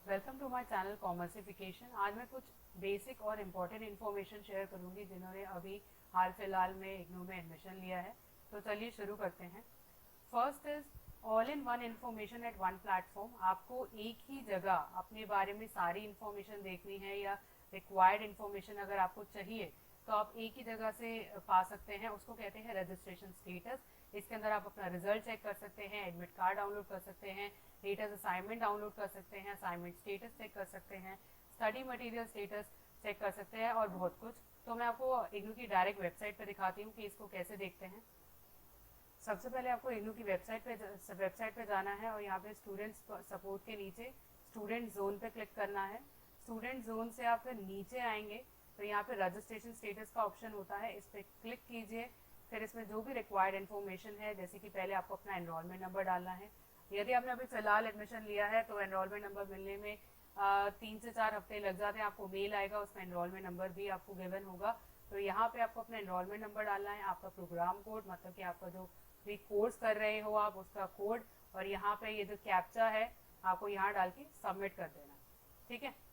Welcome to my channel Commercification. आज मैं कुछ बेसिक और इम्पॉर्टेंट इन्फॉर्मेशन शेयर करूंगी जिन्होंने अभी हाल फिलहाल में इग्नू में एडमिशन लिया है। तो चलिए शुरू करते हैं। First is all in one information at one platform. आपको एक ही जगह अपने बारे में सारी इन्फॉर्मेशन देखनी है या रिक्वायर्ड इन्फॉर्मेशन अगर आपको चाहिए तो आप एक ही जगह से पा सकते हैं। उसको कहते हैं रजिस्ट्रेशन स्टेटस। इसके अंदर आप अपना रिजल्ट चेक कर सकते हैं, एडमिट कार्ड डाउनलोड कर सकते हैं, लेटेस्ट असाइनमेंट डाउनलोड कर सकते हैं, असाइनमेंट स्टेटस चेक कर सकते हैं, स्टडी मटेरियल स्टेटस चेक कर सकते हैं और बहुत कुछ। तो मैं आपको इग्नू की डायरेक्ट वेबसाइट पे दिखाती हूँ कि इसको कैसे देखते हैं। सबसे पहले आपको इग्नू की वेबसाइट पे जाना है और यहाँ पे स्टूडेंट सपोर्ट के नीचे स्टूडेंट जोन पे क्लिक करना है। स्टूडेंट जोन से आप फिर नीचे आएंगे तो यहाँ पे रजिस्ट्रेशन स्टेटस का ऑप्शन होता है, इस पर क्लिक कीजिए। फिर इसमें जो भी रिक्वायर्ड इन्फॉर्मेशन है, जैसे कि पहले आपको अपना एनरोलमेंट नंबर डालना है। यदि आपने अभी फिलहाल एडमिशन लिया है तो एनरोलमेंट नंबर मिलने में 3 से 4 हफ्ते लग जाते हैं। आपको मेल आएगा, उसमें एनरोलमेंट नंबर भी आपको गिवन होगा। तो यहाँ पे आपको अपना एनरोलमेंट नंबर डालना है, आपका प्रोग्राम कोड, मतलब कि आपका जो भी कोर्स कर रहे हो आप उसका कोड, और यहाँ पे ये जो कैप्चा है आपको यहाँ डाल के सबमिट कर देना। ठीक है।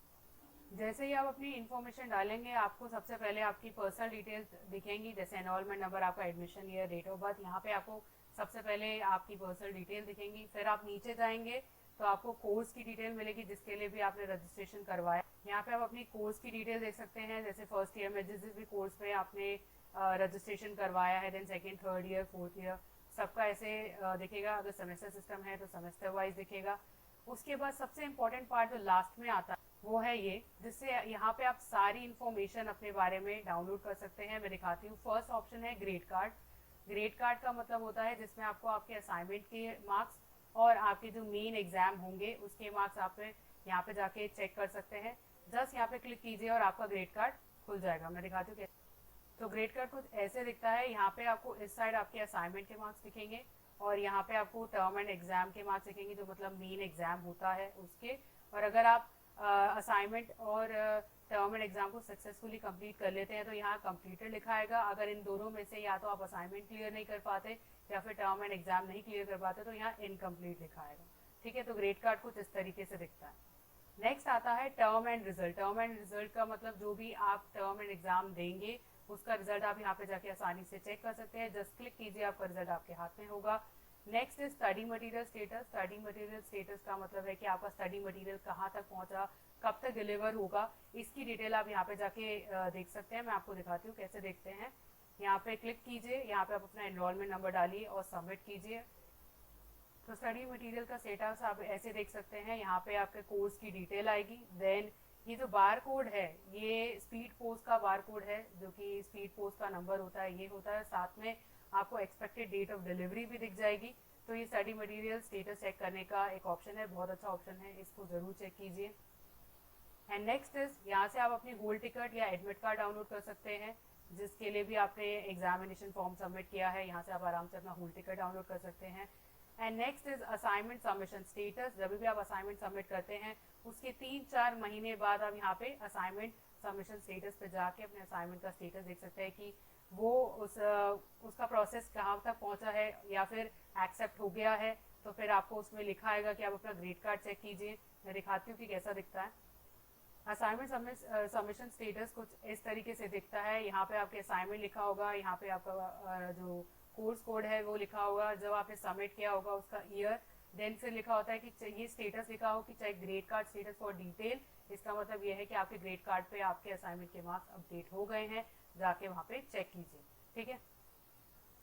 जैसे ही आप अपनी इन्फॉर्मेशन डालेंगे आपको सबसे पहले आपकी पर्सनल डिटेल्स दिखेंगी, जैसे एनरोलमेंट नंबर, आपका admission year, date of birth. यहाँ पे आपको सबसे पहले आपकी पर्सनल डिटेल दिखेंगी। फिर आप नीचे जाएंगे तो आपको कोर्स की डिटेल मिलेगी जिसके लिए भी आपने रजिस्ट्रेशन करवाया। यहाँ पे आप अपनी कोर्स की डिटेल देख सकते हैं, जैसे फर्स्ट ईयर में जिस भी कोर्स पे आपने रजिस्ट्रेशन करवाया है, then second, third year, fourth year, सबका ऐसे दिखेगा। अगर सेमेस्टर सिस्टम है तो सेमेस्टर वाइज दिखेगा। उसके बाद सबसे इम्पोर्टेंट पार्ट जो लास्ट में आता है वो है ये, जिससे यहाँ पे आप सारी इन्फॉर्मेशन अपने बारे में डाउनलोड कर सकते हैं। मैं दिखाती हूँ। फर्स्ट ऑप्शन है ग्रेड कार्ड। ग्रेड कार्ड का मतलब होता है जिसमें आपको आपके असाइनमेंट के मार्क्स और आपके जो मेन एग्जाम होंगे उसके मार्क्स आप यहाँ पे जाके चेक कर सकते हैं। जस्ट यहाँ पे क्लिक कीजिए और आपका ग्रेड कार्ड खुल जाएगा। मैं दिखाती हूँ। तो ग्रेड कार्ड कुछ ऐसे दिखता है। यहाँ पे आपको इस साइड आपके असाइनमेंट के मार्क्स दिखेंगे और यहाँ पे आपको टर्म एंड एग्जाम के मार्क्स दिखेंगे, जो मतलब मेन एग्जाम होता है उसके। और अगर आप असाइनमेंट और टर्म एंड एग्जाम को सक्सेसफुली कंप्लीट कर लेते हैं तो यहाँ कंप्लीटेड लिखा आएगा। अगर इन दोनों में से या तो आप असाइनमेंट क्लियर नहीं कर पाते या फिर टर्म एंड एग्जाम नहीं क्लियर कर पाते तो यहाँ इनकम्प्लीट लिखा आएगा। ठीक है। तो ग्रेड कार्ड कुछ इस तरीके से दिखता है। नेक्स्ट आता है term and result. Term and result का मतलब जो भी आप टर्म एंड एग्जाम देंगे उसका रिजल्ट आप यहाँ पे जाके आसानी से चेक कर सकते हैं। जस्ट क्लिक कीजिए, आपका रिजल्ट आपके हाथ में होगा। Next is study material status. Study material status का मतलब है कि आपका स्टडी मटेरियल कहाँ तक पहुँचा, कब तक डिलीवर होगा, इसकी डिटेल आप यहाँ पे जाके देख सकते हैं। मैं आपको दिखाती हूँ कैसे देखते हैं। यहाँ पे क्लिक कीजिए, यहाँ पे आप अपना एनरोलमेंट नंबर डालिए और सबमिट कीजिए। तो स्टडी मटेरियल का स्टेटस आप ऐसे देख सकते हैं। यहाँ पे आपके कोर्स की डिटेल आएगी। देन ये जो बार कोड है ये स्पीड पोस्ट का बार कोड है, जो कि स्पीड पोस्ट का नंबर होता है, ये होता है। साथ में आपको एक्सपेक्टेड डेट ऑफ डिलीवरी भी दिख जाएगी। तो ये स्टडी मटेरियल स्टेटस चेक करने का एक ऑप्शन है, बहुत अच्छा ऑप्शन है, इसको ज़रूर चेक कीजिए। एंड नेक्स्ट इज यहाँ से आप अपनी होल टिकट या एडमिट कार्ड डाउनलोड कर सकते हैं, जिसके लिए भी आपने एग्जामिनेशन फॉर्म सबमिट किया है। यहाँ से आप आराम से अपना होल टिकट डाउनलोड कर सकते हैं। And next is assignment submission status. जब भी आप असाइनमेंट सबमिट करते हैं उसके 3-4 महीने बाद आप यहाँ पे असाइनमेंट सबमिशन स्टेटस पे जाके अपने असाइनमेंट का स्टेटस देख सकते हैं कि वो उसका प्रोसेस कहाँ तक पहुँचा है या फिर एक्सेप्ट हो गया है। तो फिर आपको उसमें लिखा आएगा कि आप अपना ग्रेड कार्ड चेक कीजिए। मैं दिखाती हूँ कि कैसा दिखता है। असाइनमेंट सबमिशन स्टेटस कुछ इस तरीके से दिखता है। यहाँ पे आपके असाइनमेंट लिखा होगा, यहाँ पे आपका जो कोर्स कोड है वो लिखा होगा, जब आपने सबमिट किया होगा उसका ईयर। देन फिर लिखा होता है कि ये स्टेटस लिखा हो कि चाहे grade card status for detail. इसका मतलब ये है कि आपके ग्रेड कार्ड पे आपके असाइनमेंट के मार्क्स अपडेट हो गए हैं, जाके वहाँ पे चेक कीजिए। ठीक है।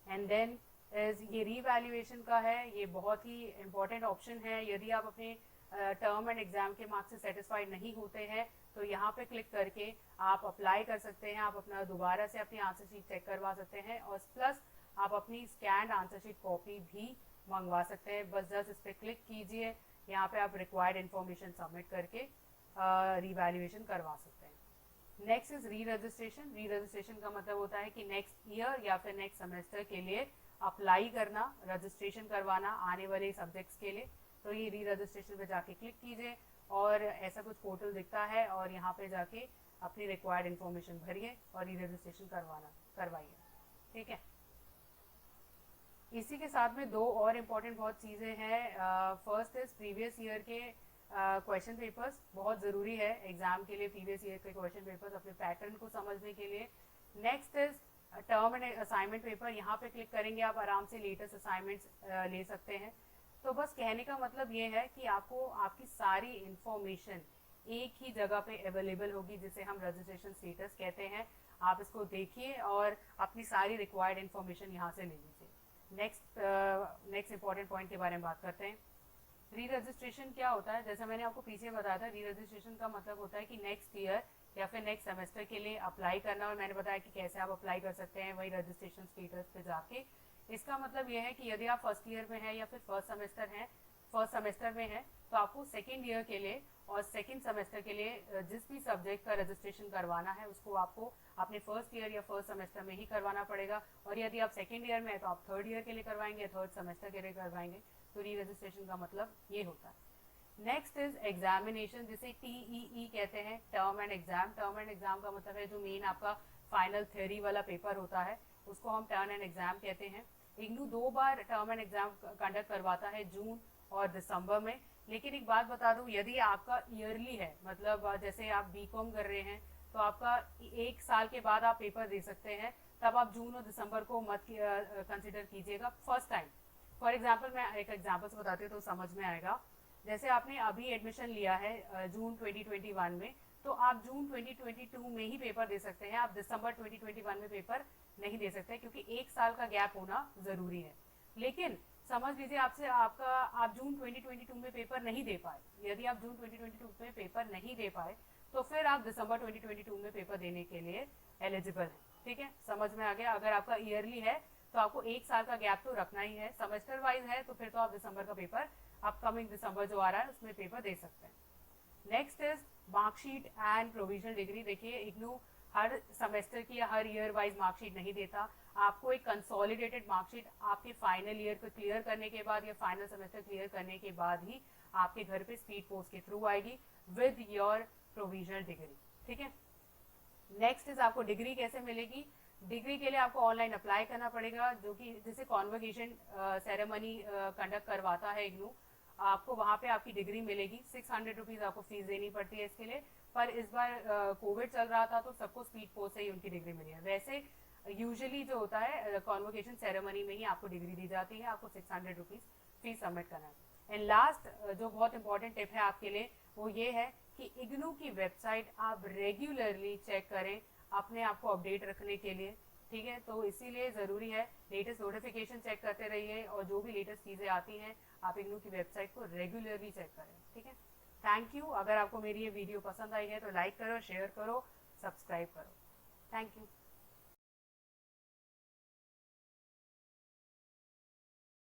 एंड देन ये रीवैल्यूएशन का है, ये बहुत ही इंपॉर्टेंट ऑप्शन है। यदि आप अपने टर्म एंड एग्जाम के मार्क्स से सेटिस्फाइड नहीं होते हैं तो यहाँ पे क्लिक करके आप अप्लाई कर सकते हैं। आप अपना दोबारा से अपनी आंसर शीट चेक करवा सकते हैं और प्लस आप अपनी स्कैन आंसर शीट कॉपी भी मंगवा सकते हैं। बस जस्ट इस पर क्लिक कीजिए, यहाँ पे आप रिक्वायर्ड इन्फॉर्मेशन सबमिट करके रीवैल्यूएशन करवा सकते हैं। नेक्स्ट इज री रजिस्ट्रेशन। री रजिस्ट्रेशन का मतलब होता है कि नेक्स्ट ईयर या फिर नेक्स्ट सेमेस्टर के लिए अप्लाई करना, रजिस्ट्रेशन करवाना आने वाले सब्जेक्ट्स के लिए। तो ये री रजिस्ट्रेशन पे जाके क्लिक कीजिए और ऐसा कुछ पोर्टल दिखता है और यहाँ पे जाके अपनी रिक्वायर्ड इन्फॉर्मेशन भरिए और री रजिस्ट्रेशन करवाइए। ठीक है। इसी के साथ में दो और इम्पोर्टेंट बहुत चीज़ें हैं। फर्स्ट इज प्रीवियस ईयर के क्वेश्चन पेपर्स बहुत ज़रूरी है एग्जाम के लिए, प्रीवियस ईयर के क्वेश्चन पेपर्स अपने पैटर्न को समझने के लिए। Next is term and assignment paper, यहाँ पे क्लिक करेंगे आप आराम से लेटेस्ट असाइनमेंट्स ले सकते हैं। तो बस कहने का मतलब ये है कि आपको आपकी सारी इंफॉर्मेशन एक ही जगह पे अवेलेबल होगी, जिसे हम रजिस्ट्रेशन स्टेटस कहते हैं। आप इसको देखिए और अपनी सारी रिक्वायर्ड इन्फॉर्मेशन यहाँ से ले लीजिए। नेक्स्ट इंपॉर्टेंट पॉइंट के बारे में बात करते हैं। री रजिस्ट्रेशन क्या होता है? जैसा मैंने आपको पीछे बताया था, री रजिस्ट्रेशन का मतलब होता है कि नेक्स्ट ईयर या फिर नेक्स्ट सेमेस्टर के लिए अप्लाई करना, और मैंने बताया कि कैसे आप अप्लाई कर सकते हैं, वही रजिस्ट्रेशन स्टेटस पे जाके। इसका मतलब यह है कि यदि आप फर्स्ट ईयर में हैं या फिर फर्स्ट सेमेस्टर में हैं, तो आपको सेकेंड ईयर के लिए और सेकेंड सेमेस्टर के लिए जिस भी सब्जेक्ट का रजिस्ट्रेशन करवाना है उसको आपको अपने फर्स्ट ईयर या फर्स्ट सेमेस्टर में ही करवाना पड़ेगा। और यदि आप सेकेंड ईयर में है तो आप थर्ड ईयर के लिए करवाएंगे, थर्ड सेमेस्टर के लिए करवाएंगे। तो री रजिस्ट्रेशन का मतलब ये होता है। नेक्स्ट इज एग्जामिनेशन, जिसे TEE कहते हैं, term and exam. Term and exam का मतलब है जो मेन आपका फाइनल थ्योरी वाला पेपर होता है, उसको हम टर्म एंड एग्जाम कहते हैं। इग्नू 2 बार टर्म एंड एग्जाम कंडक्ट करवाता है, जून और दिसंबर में। लेकिन एक बात बता दूं, यदि आपका ईयरली है, मतलब जैसे आप बीकॉम कर रहे हैं तो आपका 1 साल के बाद आप पेपर दे सकते हैं, तब आप जून और दिसंबर को मत कंसिडर कीजिएगा फर्स्ट टाइम। फॉर एग्जाम्पल मैं एक एग्जाम्पल से बताती हूँ तो समझ में आएगा। जैसे आपने अभी एडमिशन लिया है जून 2021 में, तो आप जून 2022 में ही पेपर दे सकते हैं, आप दिसंबर 2021 में पेपर नहीं दे सकते, क्योंकि 1 साल का गैप होना ज़रूरी है। लेकिन समझ लीजिए आप जून 2022 में पेपर नहीं दे पाए, यदि आप जून 2022 में पेपर नहीं दे पाए तो फिर आप दिसंबर 2022 में पेपर देने के लिए एलिजिबल हैं। ठीक है, समझ में आ गया? अगर आपका ईयरली है तो आपको 1 साल का गैप तो रखना ही है। सेमेस्टर वाइज है तो फिर तो आप दिसंबर का पेपर, अपकमिंग दिसंबर जो आ रहा है उसमें पेपर दे सकते हैं। Next is marksheet and provisional degree. देखिए, इग्नू हर सेमेस्टर की या हर ईयर वाइज मार्कशीट नहीं देता, आपको एक कंसोलिडेटेड मार्कशीट आपके फाइनल ईयर को क्लियर करने के बाद या फाइनल सेमेस्टर क्लियर करने के बाद ही आपके घर पे स्पीड पोस्ट के थ्रू आएगी विद योर प्रोविजनल डिग्री। ठीक है, नेक्स्ट इज आपको डिग्री कैसे मिलेगी। डिग्री के लिए आपको ऑनलाइन अप्लाई करना पड़ेगा, जो कि जिसे कॉन्वोकेशन सेरेमनी कंडक्ट करवाता है इग्नू। आपको वहाँ पे आपकी डिग्री मिलेगी। 600 रुपीज़ आपको फीस देनी पड़ती है इसके लिए, पर इस बार कोविड चल रहा था तो सबको स्पीड पोस्ट से ही उनकी डिग्री मिली है। वैसे यूजुअली जो होता है कॉन्वोकेशन सेरेमनी में ही आपको डिग्री दी जाती है, आपको 600 रुपीज़ फीस सबमिट करना है। एंड लास्ट जो बहुत इंपॉर्टेंट टिप है आपके लिए वो ये है कि इग्नू की वेबसाइट आप रेगुलरली चेक करें अपने आप को अपडेट रखने के लिए। ठीक है, तो इसीलिए ज़रूरी है लेटेस्ट नोटिफिकेशन चेक करते रहिए, और जो भी लेटेस्ट चीज़ें आती हैं आप इग्नू की वेबसाइट को रेगुलरली चेक करें। ठीक है, थैंक यू। अगर आपको मेरी ये वीडियो पसंद आई है तो लाइक करो, शेयर करो, सब्सक्राइब करो। Thank you.